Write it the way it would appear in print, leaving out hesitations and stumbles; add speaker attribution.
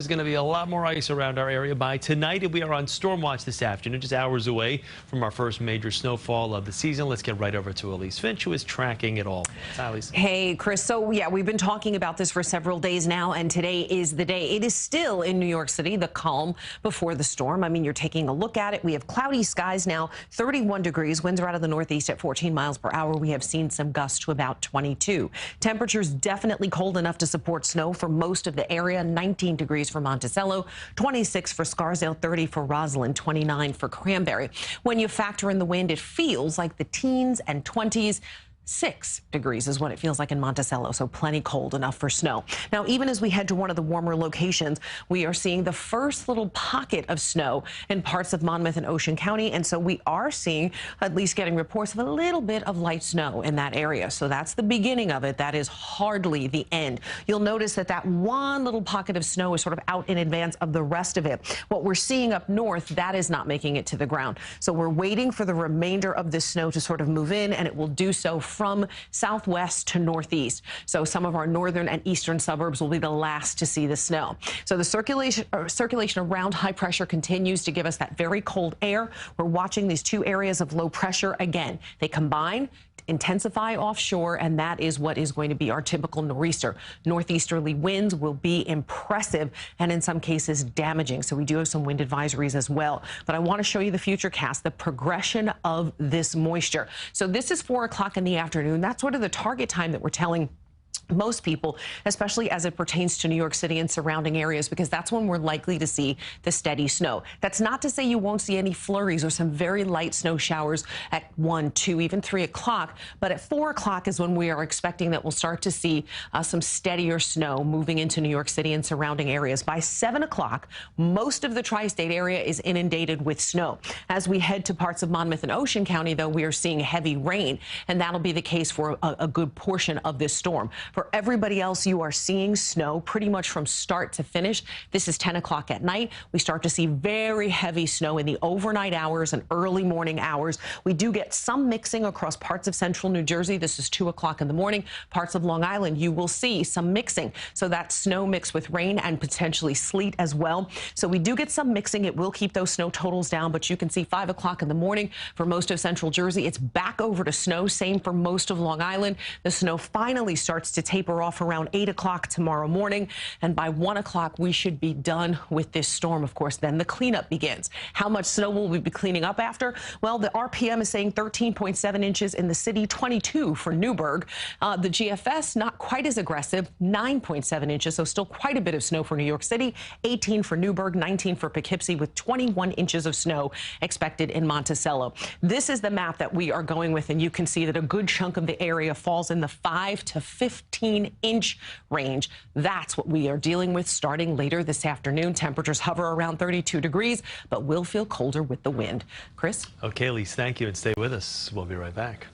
Speaker 1: There's going to be a lot more ice around our area by tonight. We are on storm watch this afternoon, just hours away from our first major snowfall of the season. Let's get right over to Elise Finch, who is tracking it all. Hi, Elise.
Speaker 2: Hey, Chris. So, yeah, we've been talking about this for several days now, and today is the day. It is still in New York City, the calm before the storm. I mean, you're taking a look at it. We have cloudy skies now, 31 degrees. Winds are out of the northeast at 14 miles per hour. We have seen some gusts to about 22. Temperatures definitely cold enough to support snow for most of the area. 19 degrees for Monticello, 26 for Scarsdale, 30 for Roslyn, 29 for Cranberry. When you factor in the wind, it feels like the teens and 20s. 6 degrees is what it feels like in Monticello, so plenty cold enough for snow. Now, even as we head to one of the warmer locations, we are seeing the first little pocket of snow in parts of Monmouth and Ocean County, and so we are seeing, at least getting reports of a little bit of light snow in that area. So that's the beginning of it. That is hardly the end. You'll notice that that one little pocket of snow is sort of out in advance of the rest of it. What we're seeing up north, that is not making it to the ground. So we're waiting for the remainder of this snow to sort of move in, and it will do so from southwest to northeast. So some of our northern and eastern suburbs will be the last to see the snow. So the circulation around high pressure continues to give us that very cold air. We're watching these two areas of low pressure again. They combine, intensify offshore, and that is what is going to be our typical nor'easter. Northeasterly winds will be impressive and in some cases damaging. So we do have some wind advisories as well. But I want to show you the FUTURECAST, the progression of this moisture. So this is 4 o'clock in the afternoon. That's sort of the target time that we're telling most people, especially as it pertains to New York City and surrounding areas, because that's when we're likely to see the steady snow. That's not to say you won't see any flurries or some very light snow showers at 1, 2, even 3 o'clock. But at 4 o'clock is when we are expecting that we'll start to see some steadier snow moving into New York City and surrounding areas. By 7 o'clock, most of the tri-state area is inundated with snow. As we head to parts of Monmouth and Ocean County, though, we are seeing heavy rain, and that'll be the case for a good portion of this storm. For everybody else, you are seeing snow pretty much from start to finish. This is 10 o'clock at night. We start to see very heavy snow in the overnight hours and early morning hours. We do get some mixing across parts of central New Jersey. This is 2 o'clock in the morning. Parts of Long Island, you will see some mixing. So that snow mixed with rain and potentially sleet as well. So we do get some mixing. It will keep those snow totals down, but you can see 5 o'clock in the morning for most of central Jersey. It's back over to snow. Same for most of Long Island. The snow finally starts to taper off around 8 o'clock tomorrow morning, and by 1 o'clock we should be done with this storm. Of course, then the cleanup begins. How much snow will we be cleaning up after? Well, the RPM is saying 13.7 inches in the city, 22 for Newburgh. The GFS, not quite as aggressive, 9.7 inches, so still quite a bit of snow for New York City, 18 for Newburgh, 19 for Poughkeepsie, with 21 inches of snow expected in Monticello. This is the map that we are going with, and you can see that a good chunk of the area falls in the 5 to 15-inch range. That's what we are dealing with starting later this afternoon. Temperatures hover around 32 degrees, but will feel colder with the wind. Chris?
Speaker 1: Okay, Elise, thank you, and stay with us. We'll be right back.